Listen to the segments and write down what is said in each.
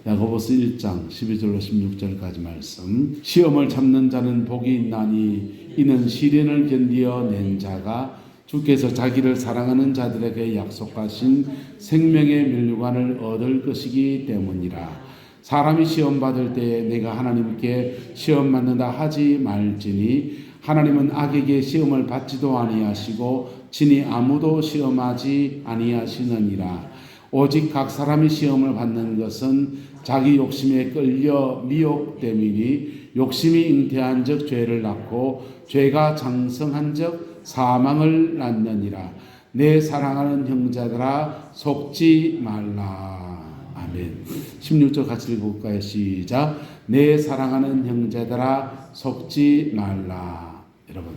야고보서 1장 12절로 16절까지 말씀. 시험을 참는 자는 복이 있나니 이는 시련을 견디어 낸 자가 주께서 자기를 사랑하는 자들에게 약속하신 생명의 면류관을 얻을 것이기 때문이라. 사람이 시험 받을 때에 내가 하나님께 시험 받는다 하지 말지니 하나님은 악에게 시험을 받지도 아니하시고 친히 아무도 시험하지 아니하시느니라. 오직 각 사람이 시험을 받는 것은 자기 욕심에 끌려 미혹됨이니 욕심이 잉태한즉 죄를 낳고 죄가 장성한즉 사망을 낳느니라. 내 사랑하는 형제들아 속지 말라. 아멘. 16절 같이 읽어볼까요? 시작. 내 사랑하는 형제들아 속지 말라. 여러분,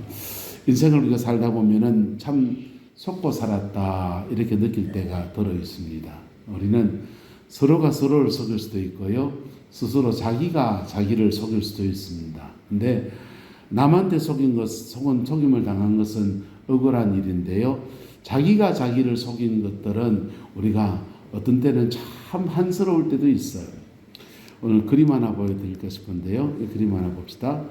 인생을 우리가 살다 보면은 참 속고 살았다 이렇게 느낄 때가 들어 있습니다. 우리는 서로가 서로를 속일 수도 있고요, 스스로 자기가 자기를 속일 수도 있습니다. 근데 남한테 속임을 당한 것은 억울한 일인데요, 자기가 자기를 속인 것들은 우리가 어떤 때는 참 한스러울 때도 있어요. 오늘 그림 하나 보여드릴까 싶은데요. 이 그림 하나 봅시다.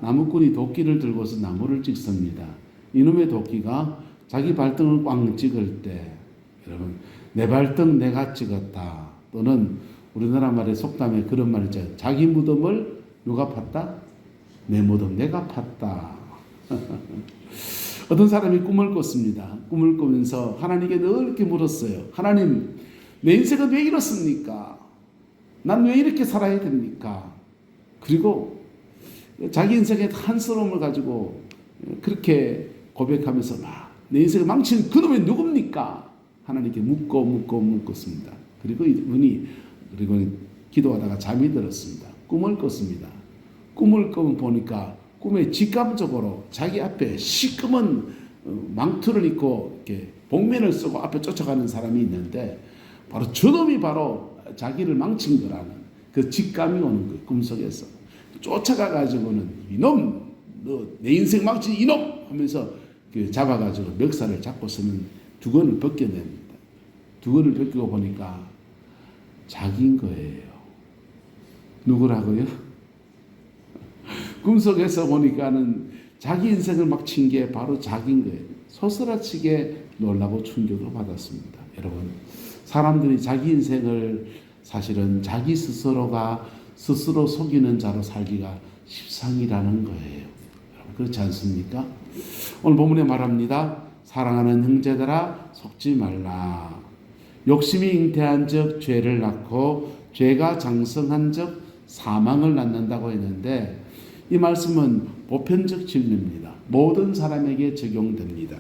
나무꾼이 도끼를 들고서 나무를 찍습니다. 이놈의 도끼가 자기 발등을 꽝 찍을 때, 여러분, 내 발등 내가 찍었다. 또는 우리나라 말의 속담에 그런 말 있잖아요. 자기 무덤을 누가 팠다? 내 무덤 내가 팠다. 어떤 사람이 꿈을 꿨습니다. 꿈을 꾸면서 하나님께 늘 이렇게 물었어요. 하나님, 내 인생은 왜 이렇습니까? 난 왜 이렇게 살아야 됩니까? 그리고 자기 인생의 한스러움을 가지고 그렇게 고백하면서 내 인생을 망친 그놈이 누굽니까? 하나님께 묻습니다. 그리고 이분이 기도하다가 잠이 들었습니다. 꿈을 꿨습니다. 꿈을 보니까 꿈에 직감적으로 자기 앞에 시커먼 망토를 입고 이렇게 복면을 쓰고 앞에 쫓아가는 사람이 있는데, 바로 저놈이 바로 자기를 망친 거라는 그 직감이 오는 거예요. 꿈속에서 쫓아가가지고는 이놈, 너 내 인생 망친 이놈 하면서 잡아가지고 멱살을 잡고서는 두건을 벗겨냅니다. 두건을 벗기고 보니까 자기인 거예요. 누구라고요? 꿈속에서 보니까는 자기 인생을 막 친 게 바로 자기인 거예요. 소스라치게 놀라고 충격을 받았습니다. 여러분, 사람들이 자기 인생을 사실은 자기 스스로가 스스로 속이는 자로 살기가 십상이라는 거예요. 여러분, 그렇지 않습니까? 오늘 본문에 말합니다. 사랑하는 형제들아 속지 말라. 욕심이 잉태한 즉 죄를 낳고 죄가 장성한 즉 사망을 낳는다고 했는데, 이 말씀은 보편적 진리입니다. 모든 사람에게 적용됩니다.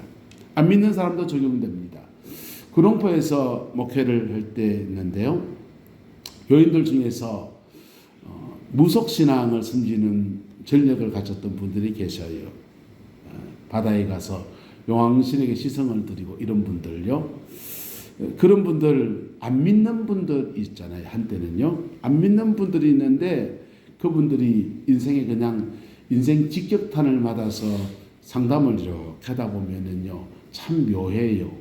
안 믿는 사람도 적용됩니다. 구룡포에서 목회를 할 때 있는데요, 교인들 중에서 무속신앙을 숨기는 전력을 가졌던 분들이 계셔요. 바다에 가서 용왕신에게 시성을 드리고 이런 분들요. 그런 분들, 안 믿는 분들 있잖아요. 한때는요, 안 믿는 분들이 있는데 그분들이 인생에 그냥 인생 직격탄을 맞아서 상담을 이렇게 하다 보면은요, 참 묘해요.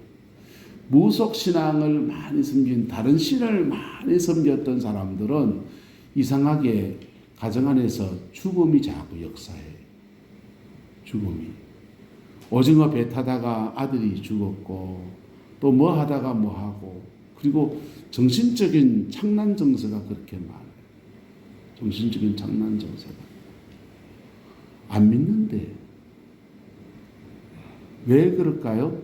무속신앙을 많이 섬긴, 다른 신을 많이 섬겼던 사람들은 이상하게 가정 안에서 죽음이 자꾸 역사해요. 죽음이. 오징어 배 타다가 아들이 죽었고, 또 뭐 하다가 뭐 하고, 그리고 정신적인 창난 정서가 그렇게 많아요. 정신적인 창난 정서가. 안 믿는데 왜 그럴까요?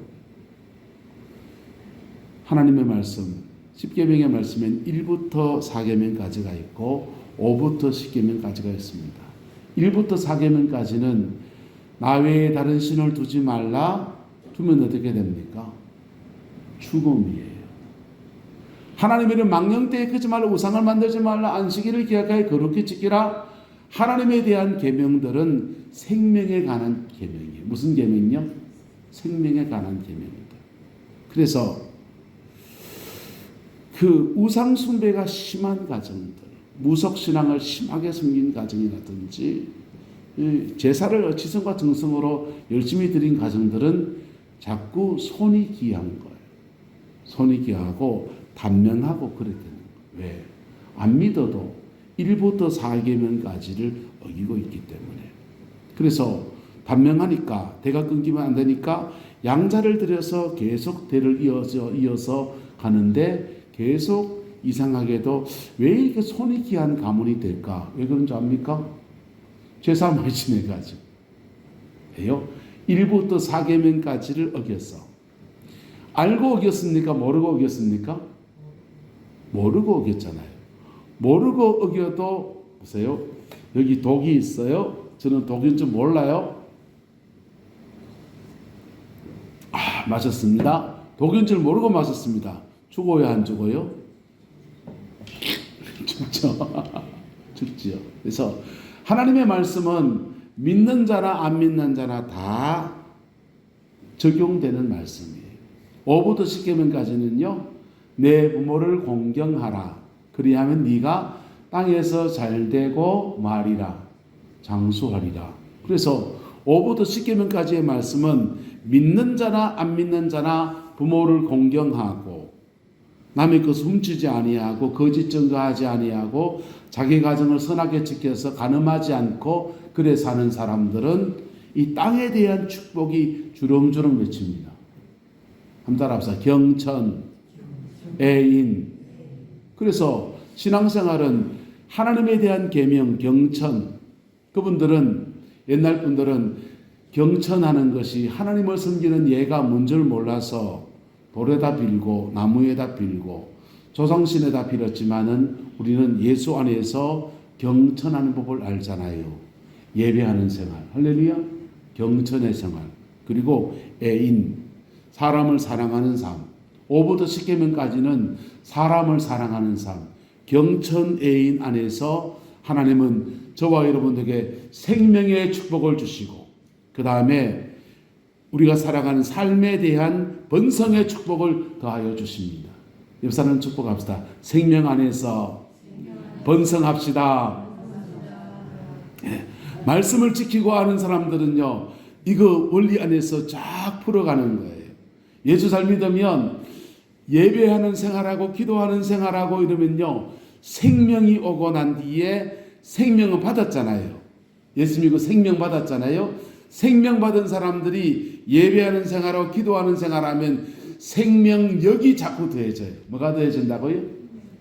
하나님의 말씀, 10계명의 말씀엔 1부터 4계명까지가 있고 5부터 10계명까지가 있습니다. 1부터 4계명까지는 나 외에 다른 신을 두지 말라. 두면 어떻게 됩니까? 죽음이에요. 하나님의 망령되이 크지 말라, 우상을 만들지 말라, 안식일을 기억하여 거룩히 지키라. 하나님에 대한 계명들은 생명에 관한 계명이에요. 무슨 계명이요? 생명에 관한 계명입니다. 그래서 그 우상 숭배가 심한 가정들, 무속신앙을 심하게 섬긴 가정이라든지 제사를 지성과 정성으로 열심히 드린 가정들은 자꾸 손이 귀한 거예요. 손이 귀하고 단명하고 그렇게 되는 거예요. 왜? 안 믿어도 1부터 4계명까지를 어기고 있기 때문에. 그래서 단명하니까 대가 끊기면 안 되니까 양자를 들여서 계속 대를 이어서 가는데 계속 이상하게도 왜 이렇게 손이 귀한 가문이 될까? 왜 그런 줄 압니까? 제사 많이 지내가지고. 왜요? 1부터 4계명까지를 어겼어. 알고 어겼습니까? 모르고 어겼습니까? 모르고 어겼잖아요. 모르고 어겨도 보세요. 여기 독이 있어요. 저는 독인 줄 몰라요. 마셨습니다. 독인 줄 모르고 마셨습니다. 죽어요, 안 죽어요? 죽죠. 죽지요. 그래서 하나님의 말씀은 믿는 자나 안 믿는 자나 다 적용되는 말씀이에요. 5부터 10계명까지는요. 내 부모를 공경하라. 그리하면 네가 땅에서 잘되고 말이라. 장수하리라. 그래서 5부터 10계명까지의 말씀은 믿는 자나 안 믿는 자나 부모를 공경하고 남의 것을 훔치지 아니하고 거짓 증거하지 아니하고 자기 가정을 선하게 지켜서 간음하지 않고 그래 사는 사람들은 이 땅에 대한 축복이 주렁주렁 맺힙니다. 한번 따라합시다. 경천, 애인. 그래서 신앙생활은 하나님에 대한 계명, 경천. 그분들은 옛날 분들은 경천하는 것이 하나님을 섬기는 예가 뭔 줄 몰라서 돌에다 빌고 나무에다 빌고 조상신에다 빌었지만은 우리는 예수 안에서 경천하는 법을 알잖아요. 예배하는 생활, 할렐루야. 경천의 생활, 그리고 애인, 사람을 사랑하는 삶. 5부터 10계명까지는 사람을 사랑하는 삶. 경천 애인 안에서 하나님은 저와 여러분들에게 생명의 축복을 주시고 그 다음에 우리가 살아가는 삶에 대한 번성의 축복을 더하여 주십니다. 옆 사람 축복합시다. 생명 안에서 번성합시다. 네. 말씀을 지키고 하는 사람들은요, 이거 원리 안에서 쫙 풀어가는 거예요. 예수 잘 믿으면 예배하는 생활하고 기도하는 생활하고 이러면요, 생명이 오고 난 뒤에 생명은 받았잖아요. 예수 믿고 생명 받았잖아요. 생명 받은 사람들이 예배하는 생활하고 기도하는 생활하면 생명력이 자꾸 더해져요. 뭐가 더해진다고요?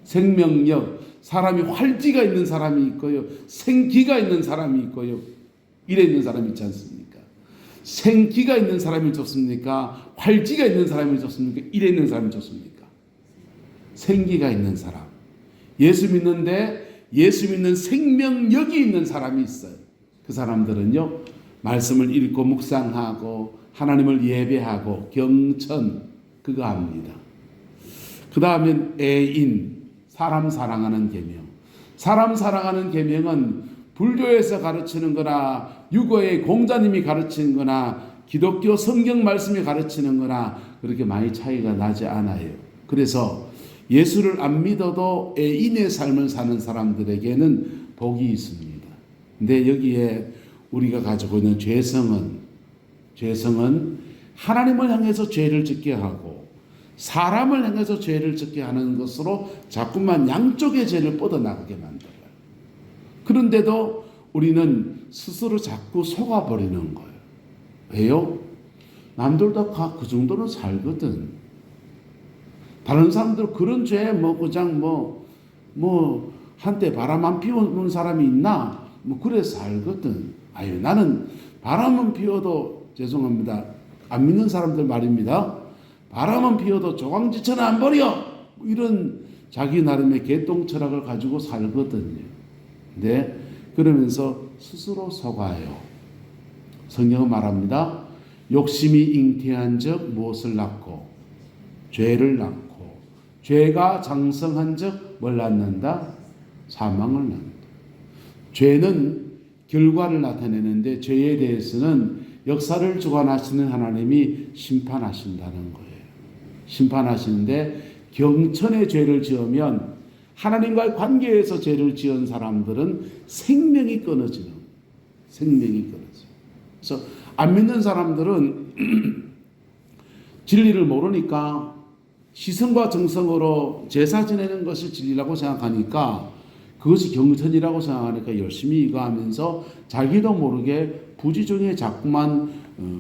생명력. 사람이 활기가 있는 사람이 있고요. 생기가 있는 사람이 있고요. 이래 있는 사람이 있지 않습니까? 생기가 있는 사람이 좋습니까? 활기가 있는 사람이 좋습니까? 이래 있는 사람이 좋습니까? 생기가 있는 사람. 예수 믿는데 예수 믿는 생명력이 있는 사람이 있어요. 그 사람들은요, 말씀을 읽고 묵상하고 하나님을 예배하고 경천 그거 합니다. 그 다음엔 애인, 사람 사랑하는 계명. 사람 사랑하는 계명은 불교에서 가르치는 거나 유고의 공자님이 가르치는 거나 기독교 성경 말씀이 가르치는 거나 그렇게 많이 차이가 나지 않아요. 그래서 예수를 안 믿어도 애인의 삶을 사는 사람들에게는 복이 있습니다. 근데 여기에 우리가 가지고 있는 죄성은 하나님을 향해서 죄를 짓게 하고 사람을 향해서 죄를 짓게 하는 것으로 자꾸만 양쪽의 죄를 뻗어나가게 만들어요. 그런데도 우리는 스스로 자꾸 속아버리는 거예요. 왜요? 남들도 그 정도는 살거든. 다른 사람들 그런 죄 그냥 한때 바람 안 피우는 사람이 있나? 그래 살거든. 아유, 나는 바람은 피워도 죄송합니다. 안 믿는 사람들 말입니다. 바람은 피워도 조강지처는 안 버려. 이런 자기 나름의 개똥 철학을 가지고 살거든요. 근데 그러면서 스스로 속아요. 성경은 말합니다. 욕심이 잉태한 적 무엇을 낳고 죄를 낳고 죄가 장성한 적 뭘 낳는다? 사망을 낳는다. 죄는 결과를 나타내는데 죄에 대해서는 역사를 주관하시는 하나님이 심판하신다는 거예요. 심판하시는데 경천의 죄를 지으면 하나님과의 관계에서 죄를 지은 사람들은 생명이 끊어지는 생명이 끊어져요. 그래서 안 믿는 사람들은 진리를 모르니까 시선과 정성으로 제사 지내는 것이 진리라고 생각하니까 그것이 경전이라고 생각하니까 열심히 이거 하면서 자기도 모르게 부지중에 자꾸만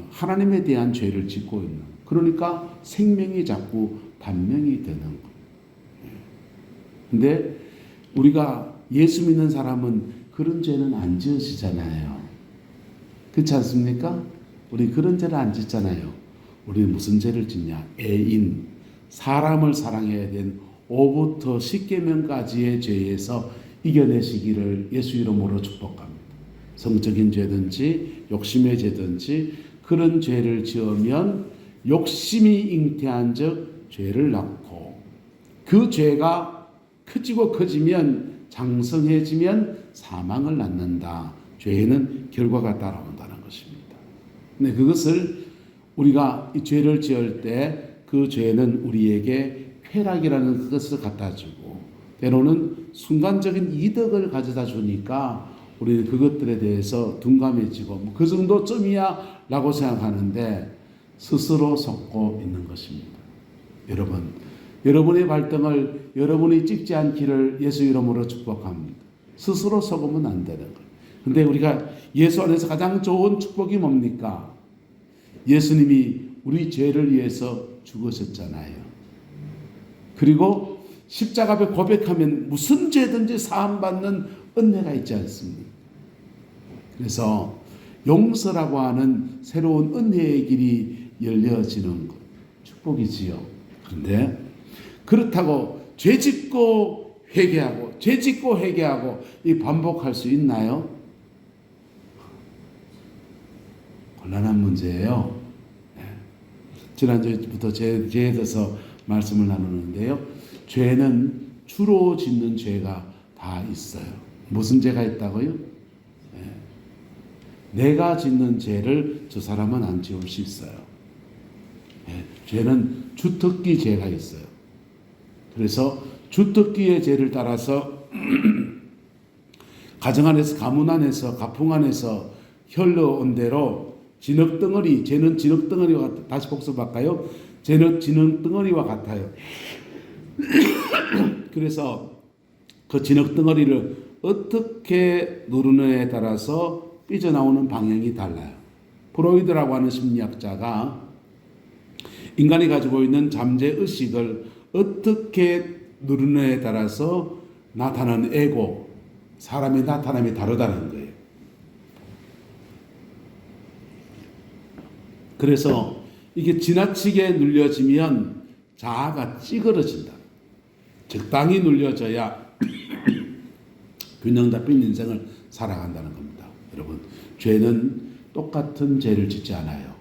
하나님에 대한 죄를 짓고 있는, 그러니까 생명이 자꾸 반명이 되는 거예요. 근데 우리가 예수 믿는 사람은 그런 죄는 안 지으시잖아요. 그렇지 않습니까? 우리 그런 죄를 안 짓잖아요. 우리 무슨 죄를 짓냐? 애인, 사람을 사랑해야 된 5부터 10계명까지의 죄에서 이겨내시기를 예수 이름으로 축복합니다. 성적인 죄든지 욕심의 죄든지 그런 죄를 지으면 욕심이 잉태한 즉 죄를 낳고, 그 죄가 커지고 커지면 장성해지면 사망을 낳는다. 죄에는 결과가 따라온다는 것입니다. 근데 그것을 우리가 이 죄를 지을 때 그 죄는 우리에게 쾌락이라는 그것을 갖다 주고 때로는 순간적인 이득을 가져다 주니까 우리는 그것들에 대해서 둔감해지고 뭐 그 정도쯤이야 라고 생각하는데 스스로 속고 있는 것입니다. 여러분, 여러분의 발등을 여러분이 찍지 않기를 예수 이름으로 축복합니다. 스스로 속으면 안 되는 거예요. 근데 우리가 예수 안에서 가장 좋은 축복이 뭡니까? 예수님이 우리 죄를 위해서 죽으셨잖아요. 그리고 십자가 앞에 고백하면 무슨 죄든지 사함받는 은혜가 있지 않습니까? 그래서 용서라고 하는 새로운 은혜의 길이 열려지는 것, 축복이지요. 그런데 그렇다고 죄짓고 회개하고 죄짓고 회개하고 이 반복할 수 있나요? 곤란한 문제예요. 지난주부터 죄에 대해서 말씀을 나누는데요. 죄는 주로 짓는 죄가 다 있어요. 무슨 죄가 있다고요? 내가 짓는 죄를 저 사람은 안 지을 수 있어요. 죄는 주특기 죄가 있어요. 그래서 주특기의 죄를 따라서 가정 안에서, 가문 안에서, 가풍 안에서 흘러온 대로 진흙덩어리, 죄는 진흙덩어리와 같아요. 다시 복습할까요? 죄는 진흙덩어리와 같아요. 그래서 그 진흙덩어리를 어떻게 누르느냐에 따라서 삐져나오는 방향이 달라요. 프로이드라고 하는 심리학자가 인간이 가지고 있는 잠재의식을 어떻게 누르느냐에 따라서 나타나는 에고, 사람의 나타남이 다르다는 거예요. 그래서 이게 지나치게 눌려지면 자아가 찌그러진다. 적당히 눌려져야 균형 잡힌 인생을 살아간다는 겁니다. 여러분, 죄는 똑같은 죄를 짓지 않아요.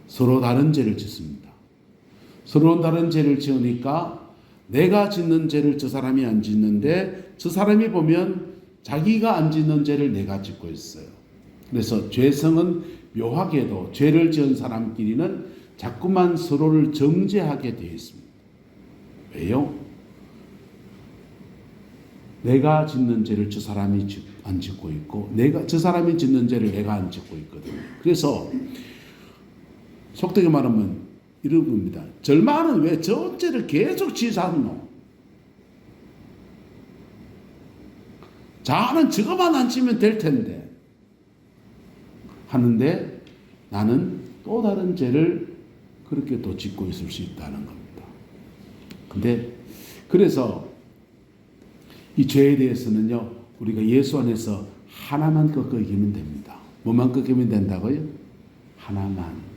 서로 다른 죄를 짓습니다. 서로 다른 죄를 지으니까 내가 짓는 죄를 저 사람이 안 짓는데 저 사람이 보면 자기가 안 짓는 죄를 내가 짓고 있어요. 그래서 죄성은 묘하게도 죄를 지은 사람끼리는 자꾸만 서로를 정죄하게 되어 있습니다. 왜요? 내가 짓는 죄를 저 사람이 안 짓고 있고 저 사람이 짓는 죄를 내가 안 짓고 있거든요. 그래서 속되게 말하면 이런 겁니다. 절망은 왜 저 죄를 계속 지어서 하노? 자는 저거만 안 지면 될 텐데 하는데 나는 또 다른 죄를 그렇게 또 짓고 있을 수 있다는 겁니다. 근데 그래서 이 죄에 대해서는요, 우리가 예수 안에서 하나만 꺾어 이기면 됩니다. 뭐만 꺾이면 된다고요? 하나만.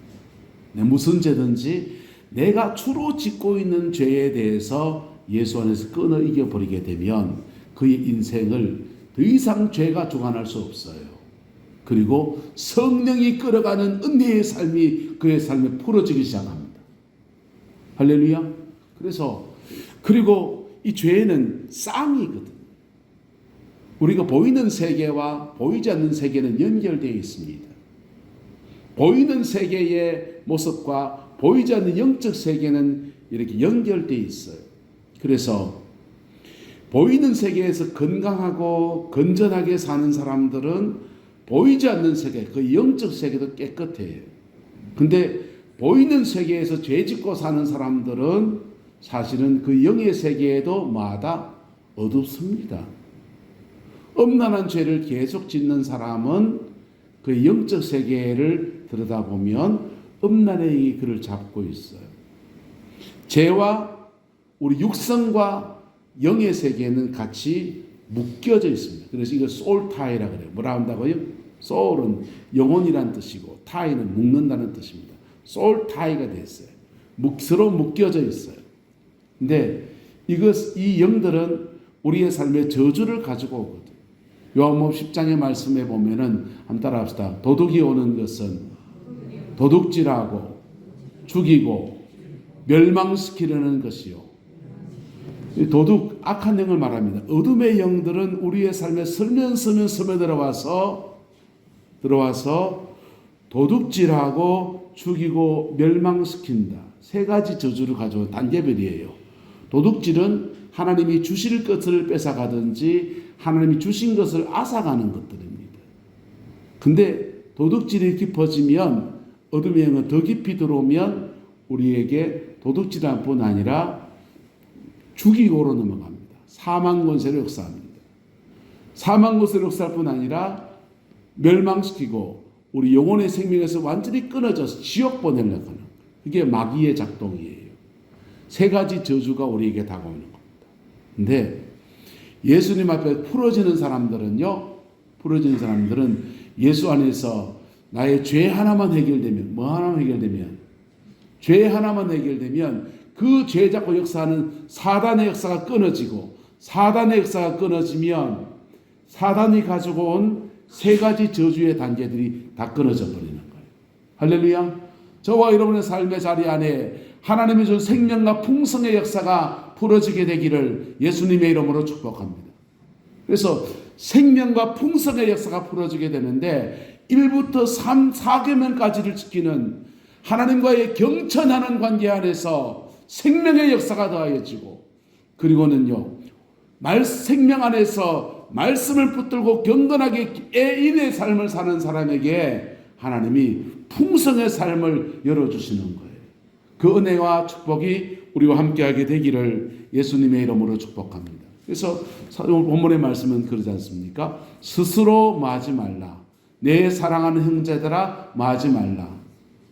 무슨 죄든지 내가 주로 짓고 있는 죄에 대해서 예수 안에서 끊어 이겨버리게 되면 그의 인생을 더 이상 죄가 주관할 수 없어요. 그리고 성령이 끌어가는 은혜의 삶이 그의 삶에 풀어지기 시작합니다. 할렐루야. 그리고 이 죄는 쌍이거든. 우리가 보이는 세계와 보이지 않는 세계는 연결되어 있습니다. 보이는 세계의 모습과 보이지 않는 영적 세계는 이렇게 연결되어 있어요. 그래서 보이는 세계에서 건강하고 건전하게 사는 사람들은 보이지 않는 세계, 그 영적 세계도 깨끗해요. 근데 보이는 세계에서 죄 짓고 사는 사람들은 사실은 그 영의 세계에도 뭐하다? 어둡습니다. 엄란한 죄를 계속 짓는 사람은 그 영적 세계를 들여다보면 음란의 영이 그를 잡고 있어요. 죄와 우리 육성과 영의 세계는 같이 묶여져 있습니다. 그래서 이걸 소울타이라 그래요. 뭐라 한다고요? 소울은 영혼이란 뜻이고 타이는 묶는다는 뜻입니다. 소울타이가 됐어요. 서로 묶여져 있어요. 근데 이 영들은 우리의 삶에 저주를 가지고 오거든요. 요한복음 10장의 말씀에 보면은 한번 따라합시다. 도둑이 오는 것은 도둑질하고 죽이고 멸망시키려는 것이요. 도둑, 악한 영을 말합니다. 어둠의 영들은 우리의 삶에 설면서면 스며들어와서 도둑질하고 죽이고 멸망시킨다. 세 가지 저주를 가져온 단계별이에요. 도둑질은 하나님이 주실 것을 뺏어가든지 하나님이 주신 것을 앗아가는 것들입니다. 근데 도둑질이 깊어지면 어둠의 영은 더 깊이 들어오면 우리에게 도둑질할 뿐 아니라 죽이고로 넘어갑니다. 사망 권세를 역사합니다. 사망 권세를 역사할 뿐 아니라 멸망시키고 우리 영혼의 생명에서 완전히 끊어져서 지옥 보내려고 하는 그게 마귀의 작동이에요. 세 가지 저주가 우리에게 다가오는 겁니다. 근데 예수님 앞에 풀어지는 사람들은 예수 안에서 나의 죄 하나만 해결되면 죄 하나만 해결되면 그 죄 잡고 역사하는 사단의 역사가 끊어지고 사단의 역사가 끊어지면 사단이 가지고 온 세 가지 저주의 단계들이 다 끊어져 버리는 거예요. 할렐루야. 저와 여러분의 삶의 자리 안에 하나님이 준 생명과 풍성의 역사가 풀어지게 되기를 예수님의 이름으로 축복합니다. 그래서 생명과 풍성의 역사가 풀어지게 되는데 1부터 3, 4계명까지를 지키는 하나님과의 경천하는 관계 안에서 생명의 역사가 더해지고 그리고는요 생명 안에서 말씀을 붙들고 경건하게 애인의 삶을 사는 사람에게 하나님이 풍성의 삶을 열어주시는 거예요. 그 은혜와 축복이 우리와 함께하게 되기를 예수님의 이름으로 축복합니다. 그래서 본문의 말씀은 그러지 않습니까? 스스로 마지 말라. 내 사랑하는 형제들아 마지 말라.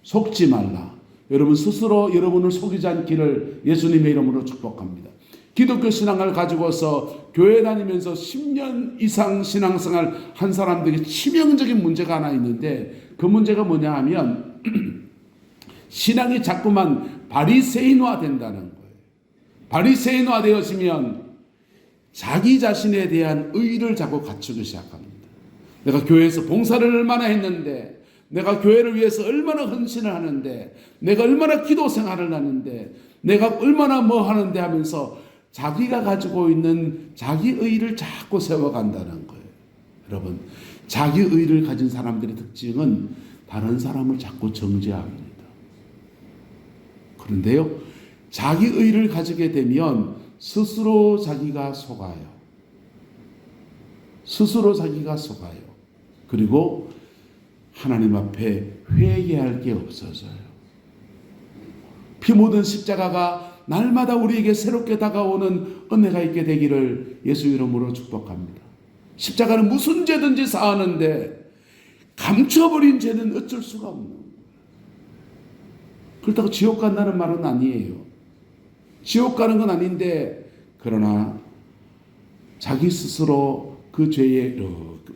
속지 말라. 여러분 스스로 여러분을 속이지 않기를 예수님의 이름으로 축복합니다. 기독교 신앙을 가지고서 교회 다니면서 10년 이상 신앙생활 한 사람들에게 치명적인 문제가 하나 있는데 그 문제가 뭐냐 하면 신앙이 자꾸만 바리새인화 된다는 거예요. 바리새인화 되어지면 자기 자신에 대한 의의를 자꾸 갖추기 시작합니다. 내가 교회에서 봉사를 얼마나 했는데 내가 교회를 위해서 얼마나 헌신을 하는데 내가 얼마나 기도 생활을 하는데 내가 얼마나 뭐 하는데 하면서 자기가 가지고 있는 자기 의의를 자꾸 세워간다는 거예요. 여러분 자기 의의를 가진 사람들의 특징은 다른 사람을 자꾸 정죄합니다. 그런데요 자기 의의를 가지게 되면 스스로 자기가 속아요. 그리고 하나님 앞에 회개할 게 없어져요. 피 묻은 십자가가 날마다 우리에게 새롭게 다가오는 은혜가 있게 되기를 예수 이름으로 축복합니다. 십자가는 무슨 죄든지 사하는데 감춰버린 죄는 어쩔 수가 없는 거예요. 그렇다고 지옥 간다는 말은 아니에요. 지옥 가는 건 아닌데 그러나 자기 스스로 그 죄에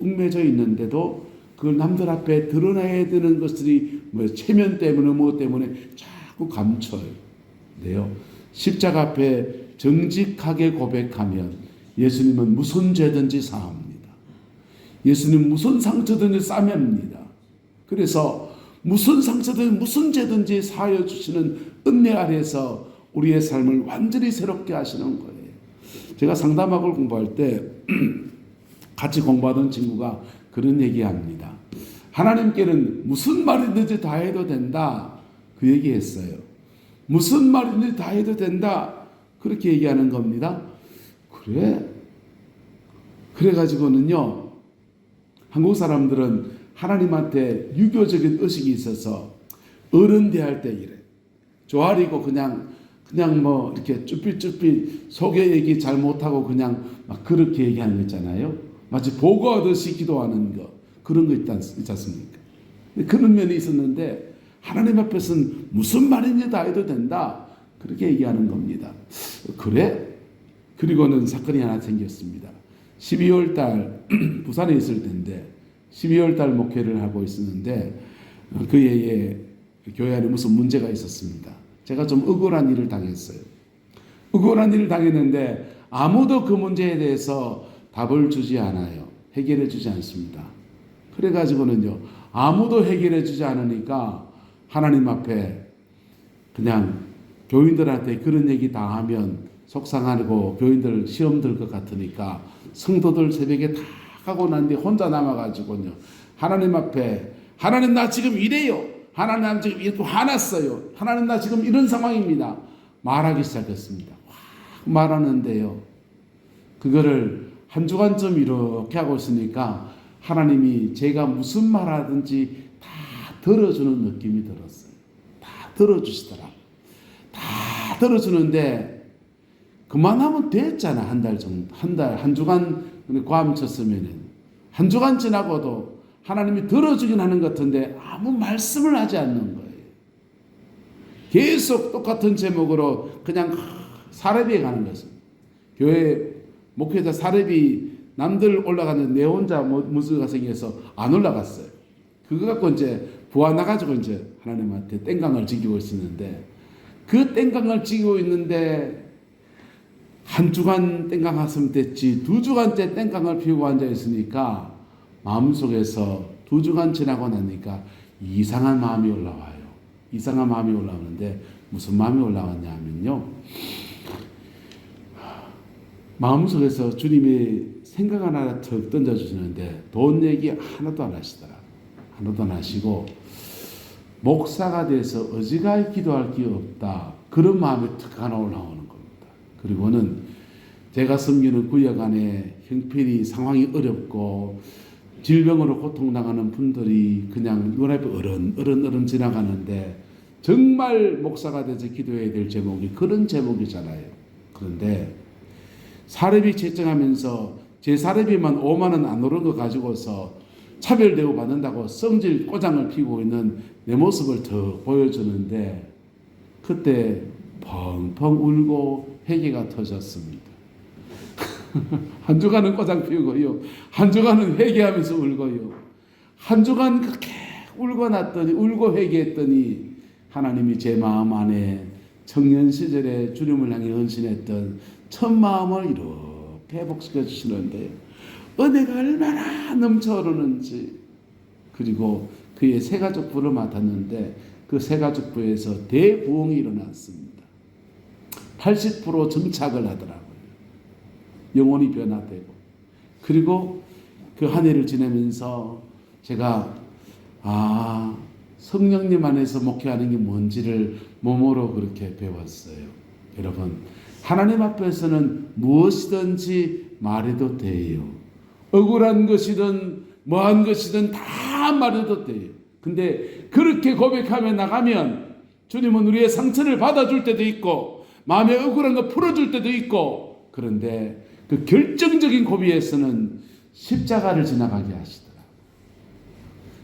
얽매여 있는데도 그걸 남들 앞에 드러나야 되는 것들이 체면 때문에 뭐 때문에 자꾸 감춰요. 네요. 십자가 앞에 정직하게 고백하면 예수님은 무슨 죄든지 사합니다. 예수님 무슨 상처든지 싸맵니다. 그래서 무슨 상처든 무슨 죄든지 사하여 주시는 은혜 아래에서 우리의 삶을 완전히 새롭게 하시는 거예요. 제가 상담학을 공부할 때 같이 공부하던 친구가 그런 얘기합니다. 하나님께는 무슨 말이든지 다 해도 된다. 그 얘기했어요. 무슨 말이든지 다 해도 된다. 그렇게 얘기하는 겁니다. 그래가지고는요. 한국 사람들은 하나님한테 유교적인 의식이 있어서 어른 대할 때 이래. 조아리고 그냥 그냥 뭐 이렇게 쭈삣쭈삣 속의 얘기 잘 못하고 그냥 막 그렇게 얘기하는 거 있잖아요. 마치 보고하듯이 기도하는 거 그런 거 있지 않습니까? 그런 면이 있었는데 하나님 앞에서는 무슨 말인지 다 해도 된다 그렇게 얘기하는 겁니다. 그래? 그리고는 사건이 하나 생겼습니다. 12월 달 부산에 있을 때인데 12월 달 목회를 하고 있었는데 그 해에 교회 안에 무슨 문제가 있었습니다. 제가 좀 억울한 일을 당했어요. 억울한 일을 당했는데 아무도 그 문제에 대해서 답을 주지 않아요. 해결해 주지 않습니다. 그래가지고는요, 아무도 해결해 주지 않으니까 하나님 앞에 그냥 교인들한테 그런 얘기 다 하면 속상하고 교인들 시험 들 것 같으니까 성도들 새벽에 다 가고 난 뒤에 혼자 남아가지고요, 하나님 앞에 하나님 나 지금 이래요. 하나님 나 지금 이렇게 화났어요. 하나님 나 지금 이런 상황입니다. 말하기 시작했습니다. 말하는데요, 그거를 한 주간쯤 이렇게 하고 있으니까 하나님이 제가 무슨 말하든지 다 들어주는 느낌이 들었어요. 다 들어주시더라. 다 들어주는데 그만하면 됐잖아. 한 달 정도, 한 주간 과음 쳤으면은 한 주간 지나고도 하나님이 들어주긴 하는 것 같은데 아무 말씀을 하지 않는 거예요. 계속 똑같은 제목으로 그냥 사례비에 가는 것입니다. 교회 목회자 사례비 남들 올라가는 내 혼자 문제가 생겨서 안 올라갔어요. 그거 갖고 이제 부하 나가지고 이제 하나님한테 땡깡을 지키고 있었는데 그 땡깡을 지키고 있는데 한 주간 땡깡 했으면 됐지 2주간째 땡깡을 피우고 앉아 있으니까 마음속에서 2주간 지나고 나니까 이상한 마음이 올라와요. 이상한 마음이 올라오는데 무슨 마음이 올라왔냐 하면요, 마음속에서 주님이 생각 하나 턱 던져주시는데 돈 얘기 하나도 안 하시더라. 하나도 안 하시고 목사가 돼서 어지간히 기도할 게 없다. 그런 마음이 턱 하나 올라오는 겁니다. 그리고는 제가 섬기는 구역 안에 형편이 상황이 어렵고 질병으로 고통당하는 분들이 그냥 눈앞에 어른 지나가는데 정말 목사가 돼서 기도해야 될 제목이 그런 제목이잖아요. 그런데 사례비 채정하면서 제 사례비만 5만 원 안 오른 거 가지고서 차별대우 받는다고 성질 꼬장을 피우고 있는 내 모습을 더 보여주는데 그때 펑펑 울고 회개가 터졌습니다. 한 주간은 꼬장 피우고요, 한 주간은 회개하면서 울고요, 한 주간 그렇게 울고 회개했더니 하나님이 제 마음 안에 청년 시절에 주님을 향해 헌신했던 첫 마음을 이렇게 회복시켜 주시는데 은혜가 얼마나 넘쳐흐르는지. 그리고 그의 새가족부를 맡았는데 그 새가족부에서 대부흥이 일어났습니다. 80% 정착을 하더라고요. 영혼이 변화되고. 그리고 그 한 해를 지내면서 제가 성령님 안에서 목회하는 게 뭔지를 몸으로 그렇게 배웠어요. 여러분, 하나님 앞에서는 무엇이든지 말해도 돼요. 억울한 것이든 뭐한 것이든 다 말해도 돼요. 근데 그렇게 고백하며 나가면 주님은 우리의 상처를 받아줄 때도 있고 마음에 억울한 거 풀어줄 때도 있고, 그런데 그 결정적인 고비에서는 십자가를 지나가게 하시더라.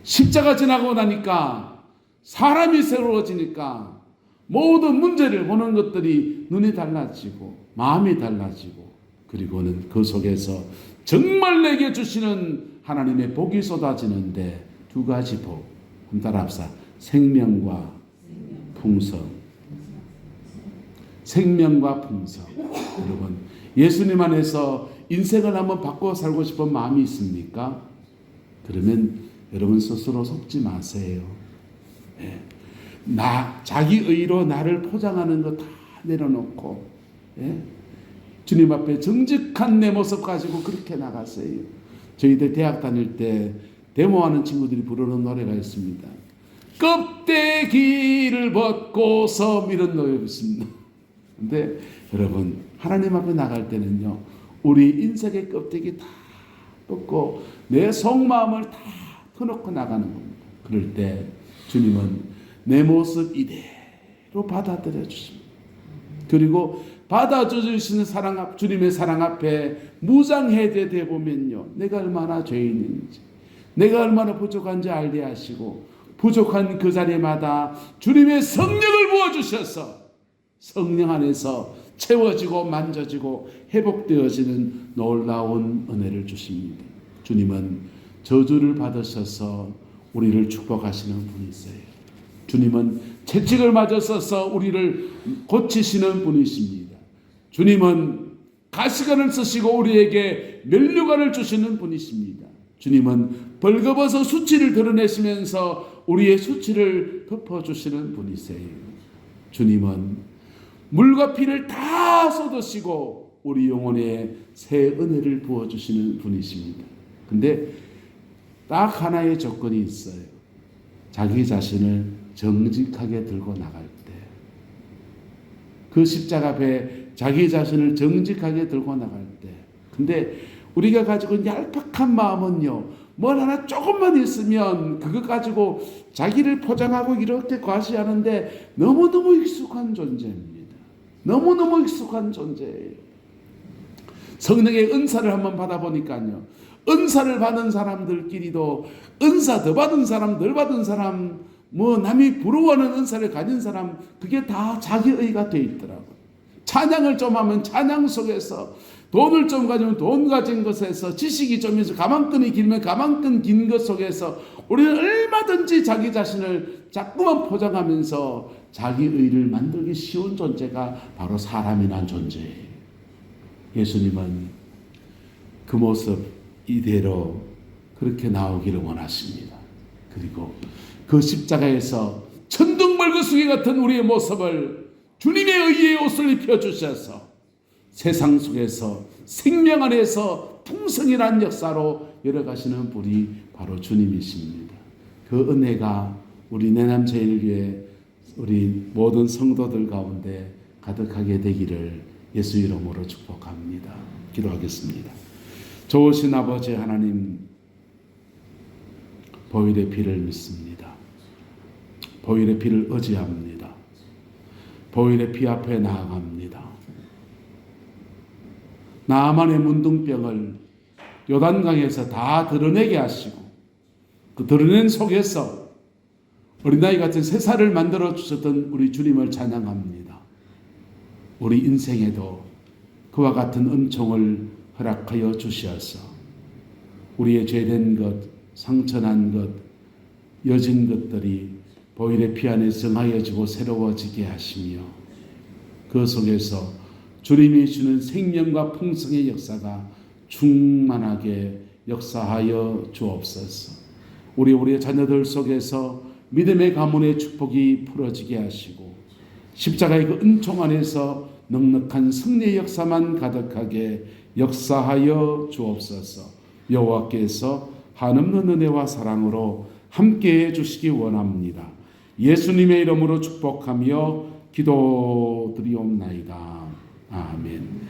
십자가 지나고 나니까 사람이 새로워지니까 모든 문제를 보는 것들이 눈이 달라지고 마음이 달라지고, 그리고는 그 속에서 정말 내게 주시는 하나님의 복이 쏟아지는데 두 가지 복. 한번 따라합시다. 생명과 풍성. 생명과 풍성. 여러분, 예수님 안에서 인생을 한번 바꿔 살고 싶은 마음이 있습니까? 그러면 여러분 스스로 속지 마세요. 예. 자기 의로 나를 포장하는 거 다 내려놓고, 예? 주님 앞에 정직한 내 모습 가지고 그렇게 나가세요. 저희들 대학 다닐 때 데모하는 친구들이 부르는 노래가 있습니다. 껍데기를 벗고서 이런 노래가 있습니다. 근데 여러분, 하나님 앞에 나갈 때는요, 우리 인생의 껍데기 다 벗고 내 속마음을 다 터놓고 나가는 겁니다. 그럴 때 주님은 내 모습 이대로 받아들여 주십니다. 그리고 받아주시는 주님의 사랑 앞에 무장해제돼 보면요, 내가 얼마나 죄인인지, 내가 얼마나 부족한지 알게 하시고, 부족한 그 자리마다 주님의 성령을 부어주셔서 성령 안에서 채워지고 만져지고 회복되어지는 놀라운 은혜를 주십니다. 주님은 저주를 받으셔서 우리를 축복하시는 분이세요. 주님은 채찍을 맞으셔서 우리를 고치시는 분이십니다. 주님은 가시관을 쓰시고 우리에게 면류관을 주시는 분이십니다. 주님은 벌거벗어 수치를 드러내시면서 우리의 수치를 덮어주시는 분이세요. 주님은 물과 피를 다 쏟으시고 우리 영혼에 새 은혜를 부어주시는 분이십니다. 근데 딱 하나의 조건이 있어요. 자기 자신을 정직하게 들고 나갈 때, 그 십자가 앞에 자기 자신을 정직하게 들고 나갈 때. 근데 우리가 가지고 있는 얄팍한 마음은요, 뭘 하나 조금만 있으면 그거 가지고 자기를 포장하고 이렇게 과시하는데 너무너무 익숙한 존재입니다. 너무너무 익숙한 존재예요. 성령의 은사를 한번 받아보니까요, 은사를 받은 사람들끼리도 은사 더 받은 사람, 덜 받은 사람, 뭐 남이 부러워하는 은사를 가진 사람, 그게 다 자기의가 돼 있더라고요. 찬양을 좀 하면 찬양 속에서, 돈을 좀 가지면 돈 가진 것에서, 지식이 좀 있어 가망끈이 길면 가망끈 긴 것 속에서 우리는 얼마든지 자기 자신을 자꾸만 포장하면서 자기의를 만들기 쉬운 존재가 바로 사람이란 존재예요. 예수님은 그 모습 이대로 그렇게 나오기를 원하십니다. 그리고 그 십자가에서 천둥벌거숭이 같은 우리의 모습을 주님의 의의 옷을 입혀주셔서 세상 속에서 생명 안에서 풍성이란 역사로 열어가시는 분이 바로 주님이십니다. 그 은혜가 우리 내남제일교회 우리 모든 성도들 가운데 가득하게 되기를 예수 이름으로 축복합니다. 기도하겠습니다. 좋으신 아버지 하나님, 보혈의 피를 믿습니다. 보혈의 피를 의지합니다. 보혈의 피 앞에 나아갑니다. 나만의 문둥병을 요단강에서 다 드러내게 하시고, 그 드러낸 속에서 어린아이 같은 새살을 만들어 주셨던 우리 주님을 찬양합니다. 우리 인생에도 그와 같은 은총을 허락하여 주시어서 우리의 죄된 것, 상처난 것, 여진 것들이 보혈의 피 안에 정하여지고 새로워지게 하시며, 그 속에서 주님이 주는 생명과 풍성의 역사가 충만하게 역사하여 주옵소서. 우리의 자녀들 속에서 믿음의 가문의 축복이 풀어지게 하시고, 십자가의 그 은총 안에서 넉넉한 승리의 역사만 가득하게 역사하여 주옵소서. 여호와께서 한없는 은혜와 사랑으로 함께해 주시기 원합니다. 예수님의 이름으로 축복하며 기도드리옵나이다. 아멘.